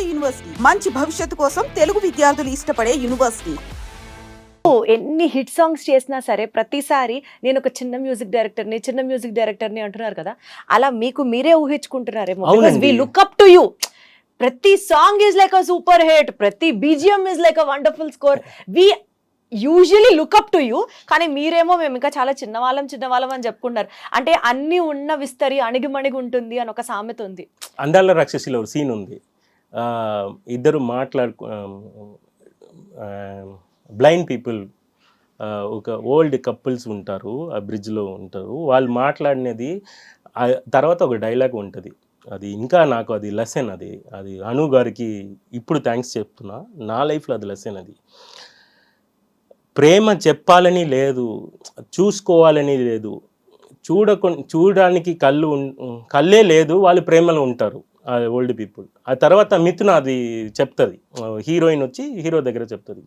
నాడు యూనివర్సిటీ మంచి భవిష్యత్తు కోసం తెలుగు విద్యార్థులు ఇష్టపడే యూనివర్సిటీ. ఎన్ని హిట్ సాంగ్స్ చేసినా సరే ప్రతిసారి నేను ఒక చిన్న మ్యూజిక్ డైరెక్టర్ని అంటున్నారు కదా, అలా మీకు మీరే ఊహించుకుంటున్నారేమో. We look up to you. ప్రతి song is like a super hit, ప్రతి BGM is like a wonderful score. We usually look up to you. కానీ మీరేమో మేము ఇంకా చాలా చిన్నవాళ్ళం అని చెప్పుకుంటారు. అంటే అన్ని ఉన్న విస్తరి అణిగిమణిగి ఉంటుంది అని ఒక సామెత ఉంది. అందాల రాక్షసిలో ఒక సీన్ ఉంది. ఇద్దరు బ్లైండ్ పీపుల్, ఒక ఓల్డ్ కపుల్స్ ఉంటారు, ఆ బ్రిడ్జ్లో ఉంటారు. వాళ్ళు మాట్లాడినది తర్వాత ఒక డైలాగ్ ఉంటుంది. అది ఇంకా నాకు అది లెసన్. అది అను గారికి ఇప్పుడు థ్యాంక్స్ చెప్తున్నా. నా లైఫ్లో అది లెసన్. అది ప్రేమ చెప్పాలని లేదు, చూసుకోవాలని లేదు, చూడడానికి కళ్ళే లేదు, వాళ్ళు ప్రేమలో ఉంటారు ఓల్డ్ పీపుల్. ఆ తర్వాత మిథున అది చెప్తుంది, హీరోయిన్ వచ్చి హీరో దగ్గర చెప్తుంది,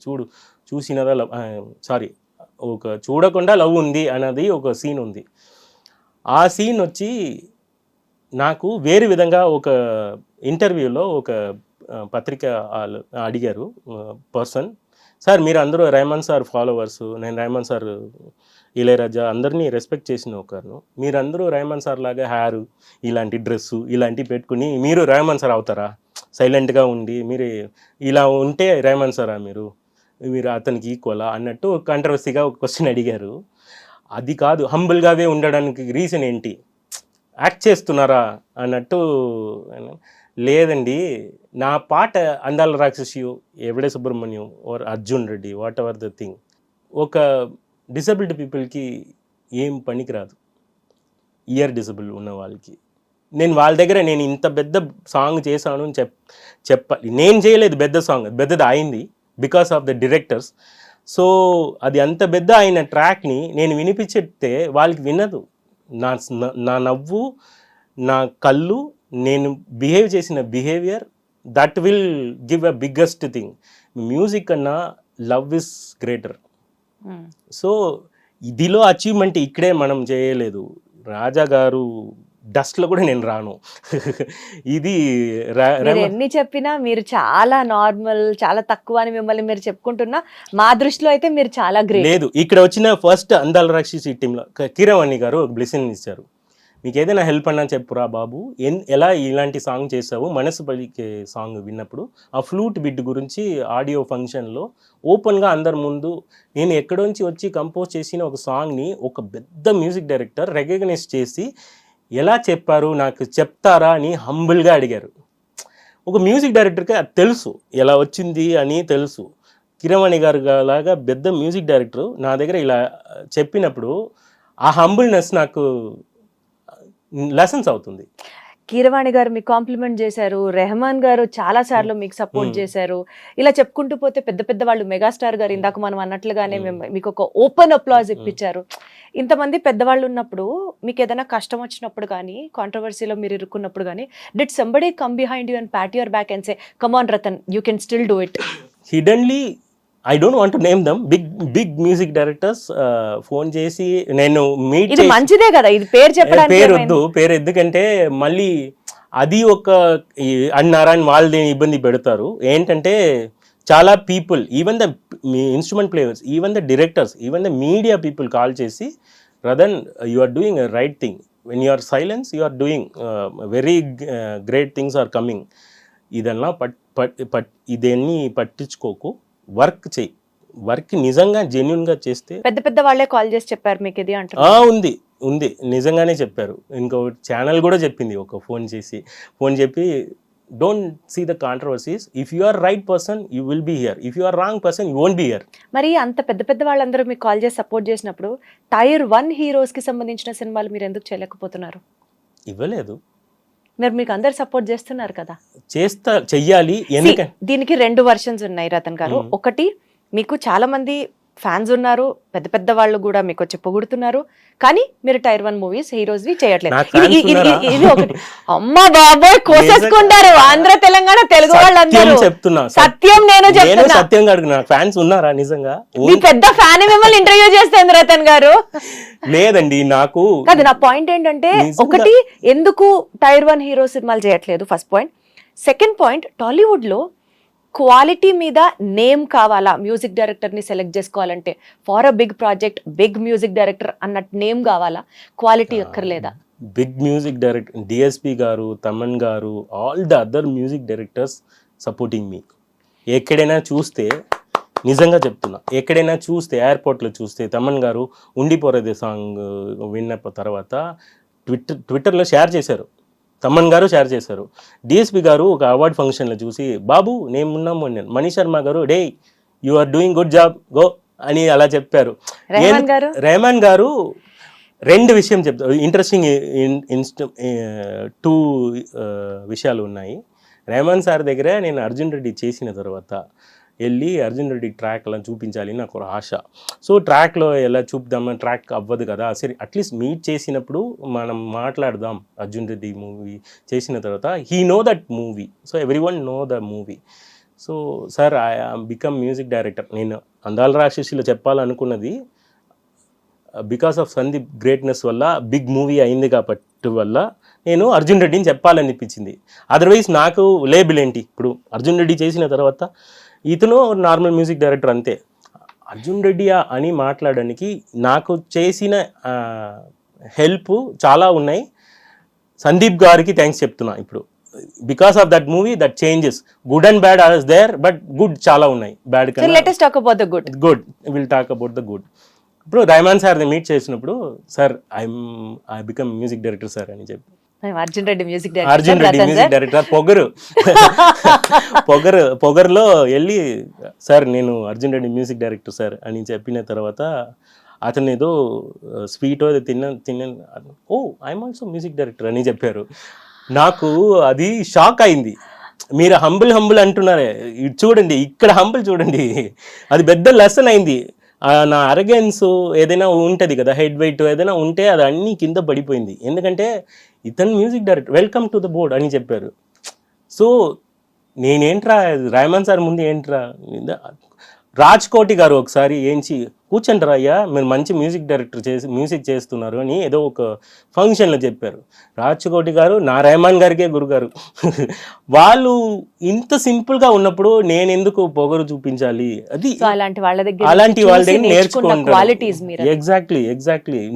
చూసినదా లవ్, ఒక చూడకుండా లవ్ ఉంది అన్నది ఒక సీన్ ఉంది. ఆ సీన్ వచ్చి నాకు వేరే విధంగా ఒక ఇంటర్వ్యూలో ఒక పత్రిక అడిగారు పర్సన్, సార్ మీరు అందరూ రెహమాన్ సార్ ఫాలోవర్స్, నేను రెహమాన్ సార్, ఇళయరాజా అందరినీ రెస్పెక్ట్ చేసిన ఒకరు, మీరందరూ రెహమాన్ సార్ లాగా హ్యారు, ఇలాంటి డ్రెస్సు ఇలాంటివి పెట్టుకుని మీరు రెహమాన్ సార్ అవుతారా? సైలెంట్గా ఉండి మీరు ఇలా ఉంటే రెహమాన్ సారా మీరు అతనికి ఈక్వలా అన్నట్టు కాంట్రవర్సీగా ఒక క్వశ్చన్ అడిగారు. అది కాదు, హంబుల్గానే ఉండడానికి రీజన్ ఏంటి, యాక్ట్ చేస్తున్నారా అన్నట్టు. లేదండి, నా పాట Andala Rakshasi, Evade Subramanyam or Arjun Reddy, whatever the thing, ఒక డిసబిలిటీ పీపుల్కి ఏం పనికిరాదు, ఇయర్ డిసబుల్ ఉన్న వాళ్ళకి. నేను వాళ్ళ దగ్గర నేను ఇంత పెద్ద సాంగ్ చేశాను అని చెప్పాలి. నేను చేయలేదు పెద్ద సాంగ్, పెద్దది అయింది because of the directors. So అది అంత పెద్ద అయిన ట్రాక్ని నేను వినిపించితే వాళ్ళకి వినదు. నా నవ్వు, నా కళ్ళు, నేను బిహేవ్ చేసిన behaviour, that will give a biggest thing. Music కన్నా లవ్ ఇస్ గ్రేటర్. సో ఇదిలో అచీవ్మెంట్ ఇక్కడే మనం చేయలేదు. రాజా గారు డస్ట్లో కూడా నేను రాను. ఇది ఎన్ని చెప్పినా మీరు చాలా నార్మల్, చాలా తక్కువ అని మిమ్మల్ని మీరు చెప్పుకుంటున్నా, మా దృష్టిలో అయితే మీరు చాలా గ్రేట్. లేదు, ఇక్కడ వచ్చిన ఫస్ట్ అందాల రాక్షసి టీంలో కిరవాణి గారు ఒక బ్లెస్సింగ్ ఇచ్చారు. మీకు ఏదైనా హెల్ప్ అన్నా చెప్పురా బాబు, ఎలా ఇలాంటి సాంగ్ చేసావు, మనసు పలికే సాంగ్ విన్నప్పుడు ఆ ఫ్లూట్ బిడ్ గురించి ఆడియో ఫంక్షన్లో ఓపెన్గా అందరి ముందు నేను ఎక్కడోంచి వచ్చి కంపోజ్ చేసిన ఒక సాంగ్ని ఒక పెద్ద మ్యూజిక్ డైరెక్టర్ రికగ్నైజ్ చేసి ఎలా చెప్పారు, నాకు చెప్తారా అని హంబుల్గా అడిగారు. ఒక మ్యూజిక్ డైరెక్టర్కి అది తెలుసు, ఎలా వచ్చింది అని తెలుసు. కిరవాణి గారు లాగా పెద్ద మ్యూజిక్ డైరెక్టర్ నా దగ్గర ఇలా చెప్పినప్పుడు ఆ హంబుల్నెస్ నాకు లెసన్స్ అవుతుంది. కీరవాణి గారు మీకు కాంప్లిమెంట్ చేశారు, రెహమాన్ గారు చాలా సార్లు మీకు సపోర్ట్ చేశారు. ఇలా చెప్పుకుంటూ పోతే పెద్ద పెద్ద వాళ్ళు, మెగాస్టార్ గారు ఇందాక మనం అన్నట్లుగానే మీకు ఒక ఓపెన్ అప్లాజ్ ఇప్పించారు. ఇంతమంది పెద్దవాళ్ళు ఉన్నప్పుడు మీకు ఏదైనా కష్టం వచ్చినప్పుడు కానీ, కాంట్రవర్సీలో మీరు ఇరుక్కున్నప్పుడు కానీ, did somebody come behind you and pat your back and say come on Ratan, you can still do it? Hiddenly I don't want to name them, big music directors phone చేసి నేను మీట్, ఇది మంచిదే కదా, ఇది పేరు చెప్పడానికి పేరు ఎందుకంటే మళ్ళీ అది ఒక అన్నారని వాళ్ళని ఇబ్బంది పెడతారు. ఏంటంటే చాలా people, even the instrument players, even the directors, even the media people call చేసి, Ratan you are doing a right thing, when you are silence you are doing very great things are coming. ఇదన్నా ఇదన్నీ పట్టించుకోకు, work చేయి, work నిజంగా జెన్యున్గా చేస్తే. పెద్ద పెద్ద వాళ్ళే కాల్ చేసి చెప్పారు మీకు ఇది అంటే? ఉంది నిజంగానే చెప్పారు. ఇంకో ఛానల్ కూడా చెప్పింది, ఒక ఫోన్ చెప్పి don't see the controversies, if you are right person you will be here, if you are wrong person you won't be here. మరి అంత పెద్ద పెద్ద వాళ్ళందరూ మీకు కాల్ చేసి సపోర్ట్ చేసినప్పుడు టైర్ 1 హీరోస్కి సంబంధించిన సినిమాలు మీరు ఎందుకు చేయలేకపోతున్నారు? ఇవ్వలేదు, మీకు అందరు సపోర్ట్ చేస్తున్నారు కదా. చెయ్యాలి. దీనికి 2 వర్షన్స్ ఉన్నాయి రతన్ గారు. ఒకటి, మీకు చాలా మంది ఫ్యాన్స్ ఉన్నారు, పెద్ద పెద్ద వాళ్ళు కూడా మీకు వచ్చి పొగుడుతున్నారు, కానీ మీరు టైర్ 1 మూవీస్ హీరోస్ చేయట్లేదు. ఇది ఒకటి. అమ్మా బాబోయ్, కోసేసుకుంటారు ఆంధ్ర తెలంగాణ తెలుగు వాళ్ళందరూ. సత్యం నేను చెప్తున్నా, ఫ్యాన్స్ ఉన్నారా నిజంగా? మీ పెద్ద ఫ్యాన్ మిమ్మల్ని ఇంటర్వ్యూ చేస్తుంది రతన్ గారు. లేదండి, నాకు కాదు, నా పాయింట్ ఏంటంటే, ఒకటి, ఎందుకు టైర్ 1 హీరో సినిమాలు చేయట్లేదు, ఫస్ట్ పాయింట్. సెకండ్ పాయింట్, టాలీవుడ్లో క్వాలిటీ మీద నేమ్ కావాలా మ్యూజిక్ డైరెక్టర్ని సెలెక్ట్ చేసుకోవాలంటే? For a big project big music director అన్నట్టు నేమ్ కావాలా, క్వాలిటీ అక్కర్లేదా? Big music director DSP garu, Thaman garu, all the other music directors supporting me. ఎక్కడైనా చూస్తే, నిజంగా చెప్తున్నా, ఎక్కడైనా చూస్తే, ఎయిర్పోర్ట్లో చూస్తే తమన్ గారు ఉండిపోరేదే సాంగ్ విన్న తర్వాత ట్విట్టర్లో షేర్ చేశారు, తమన్ గారు షేర్ చేశారు. డిఎస్పి గారు ఒక అవార్డ్ ఫంక్షన్లో చూసి, బాబు నేను ఉన్నాము అన్నాను. మనీష్ శర్మ గారు, day you are doing good job, go అని అలా చెప్పారు. రెహమాన్ గారు రెండు విషయం చెప్తారు, ఇంట్రెస్టింగ్ టూ విషయాలు ఉన్నాయి. రెహమాన్ సార్ దగ్గర నేను అర్జున్ రెడ్డి చేసిన తర్వాత వెళ్ళి అర్జున్ రెడ్డి ట్రాక్ అలా చూపించాలి నాకు ఒక ఆశ. సో ట్రాక్లో ఎలా చూపుదామని, ట్రాక్ అవ్వదు కదా, సరే అట్లీస్ట్ మీట్ చేసినప్పుడు మనం మాట్లాడదాం. అర్జున్ రెడ్డి మూవీ చేసిన తర్వాత he know that movie, so every one know the movie. So sir I become music director. నేను అందాల రాక్షసిలో చెప్పాలనుకున్నది బికాస్ ఆఫ్ సందీప్ గ్రేట్నెస్ వల్ల బిగ్ మూవీ అయింది కాబట్టి వల్ల నేను అర్జున్ రెడ్డిని చెప్పాలనిపించింది. అదర్వైజ్ నాకు లేబుల్ ఏంటి, ఇప్పుడు అర్జున్ రెడ్డి చేసిన తర్వాత ఇతను నార్మల్ మ్యూజిక్ డైరెక్టర్ అంతే. అర్జున్ రెడ్డి అని మాట్లాడడానికి నాకు చేసిన హెల్ప్ చాలా ఉన్నాయి. సందీప్ గారికి థ్యాంక్స్ చెప్తున్నా ఇప్పుడు. Because of that movie that changes, good and bad are there, but good చాలా ఉన్నాయి, bad good. Will talk about the good. ఇప్పుడు రెహమాన్ సార్ని మీట్ చేసినప్పుడు, sir I become music director sir అని చెప్పి, అర్జున్ రెడ్డి మ్యూజిక్ డైరెక్టర్ పొగరులో వెళ్ళి, సార్ నేను Arjun Reddy music director sir అని చెప్పిన తర్వాత అతను ఏదో స్వీట్ తిన్న oh I'm also music director అని చెప్పారు. నాకు అది షాక్ అయింది. మీరు హంబుల్ అంటున్నారే, ఇది చూడండి, ఇక్కడ హంబుల్ చూడండి, అది పెద్ద లెసన్ అయింది. నా అరగెన్స్ ఏదైనా ఉంటుంది కదా, హెడ్ వెయిట్ ఏదైనా ఉంటే అది అన్నీ కింద పడిపోయింది. ఎందుకంటే ఇతను music director, welcome to the board అని చెప్పారు. సో నేనేంట్రా రెహమాన్ సార్ ముందు ఏంట్రా, రాజ్ కోటి గారు ఒకసారి ఏంచి కూర్చోండి రా అయ్యా, మీరు మంచి మ్యూజిక్ డైరెక్టర్ మ్యూజిక్ చేస్తున్నారు అని ఏదో ఒక ఫంక్షన్లో చెప్పారు. రాజ్ కోటి గారు నా రెహమాన్ గారికే గురుగారు. వాళ్ళు ఇంత సింపుల్గా ఉన్నప్పుడు నేను ఎందుకు పొగరు చూపించాలి? అది అలాంటి వాళ్ళ దగ్గర నేర్చుకోండి. ఎగ్జాక్ట్లీ